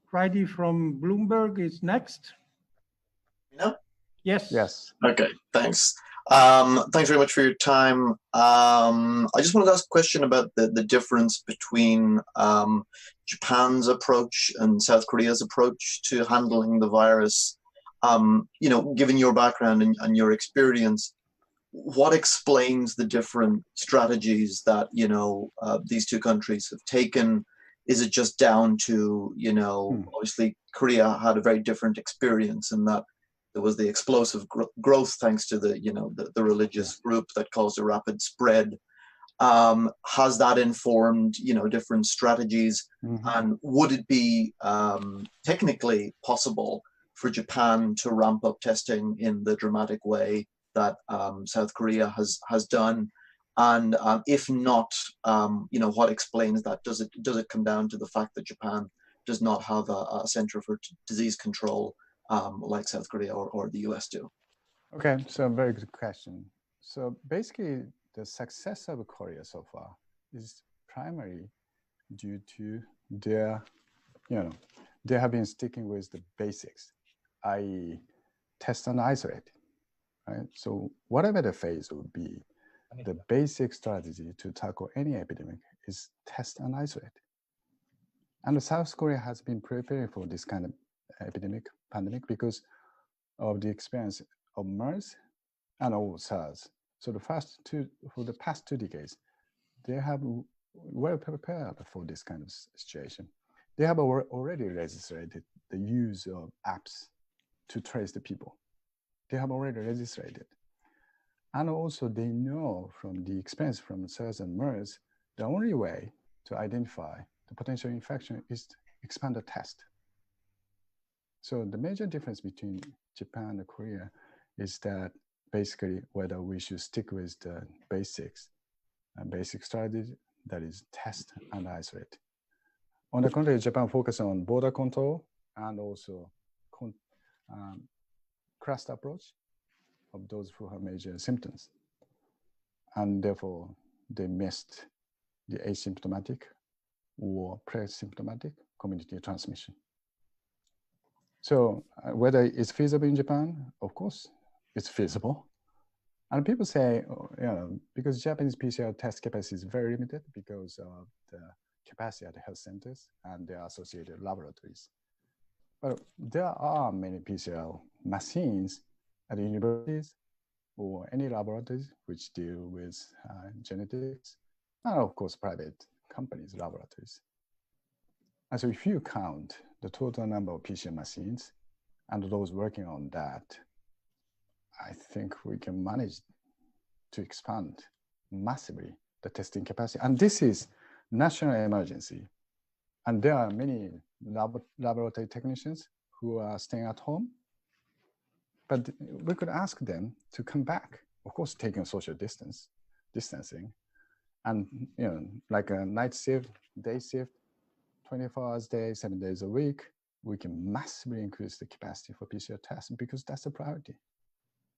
Friday from Bloomberg is next. No? Yes. Yes. Okay, thanks. Thanks very much for your time. I just wanted to ask a question about the difference between Japan's approach and South Korea's approach to handling the virus. You know, given your background and your experience, what explains the different strategies that, you know, these two countries have taken? Is it just down to, you know, obviously Korea had a very different experience in that there was the explosive growth thanks to the, you know, the religious group that caused a rapid spread. Has that informed, you know, different strategies? And would it be technically possible for Japan to ramp up testing in the dramatic way that South Korea has done? And if not, you know, what explains that? Does it come down to the fact that Japan does not have a center for disease control like South Korea or the US do? Okay, so very good question. So basically, the success of Korea so far is primarily due to their, you know, they have been sticking with the basics, i.e. test and isolate, right? So whatever the phase would be, the basic strategy to tackle any epidemic is test and isolate. And South Korea has been preparing for this kind of pandemic because of the experience of MERS and of SARS. So for the past 2 decades, they have well prepared for this kind of situation. They have already registered the use of apps to trace the people. They have already registered. And also they know from the experience from SARS and MERS, the only way to identify the potential infection is to expand the test. So the major difference between Japan and Korea is that basically whether we should stick with the basics, basic strategy, that is test and isolate. On the contrary, Japan focuses on border control and also cluster approach of those who have major symptoms. And therefore, they missed the asymptomatic or pre-symptomatic community transmission. So whether it's feasible in Japan, of course, it's feasible. And people say, you know, because Japanese PCR test capacity is very limited because of the capacity at the health centers and their associated laboratories. But there are many PCR machines at the universities or any laboratories which deal with genetics, and of course, private companies' laboratories. And so if you count the total number of PCR machines and those working on that, I think we can manage to expand massively the testing capacity. And this is national emergency. And there are many laboratory technicians who are staying at home. But we could ask them to come back, of course, taking social distancing. And, you know, like a night shift, day shift, 24 hours a day, 7 days a week, we can massively increase the capacity for PCR testing because that's a priority.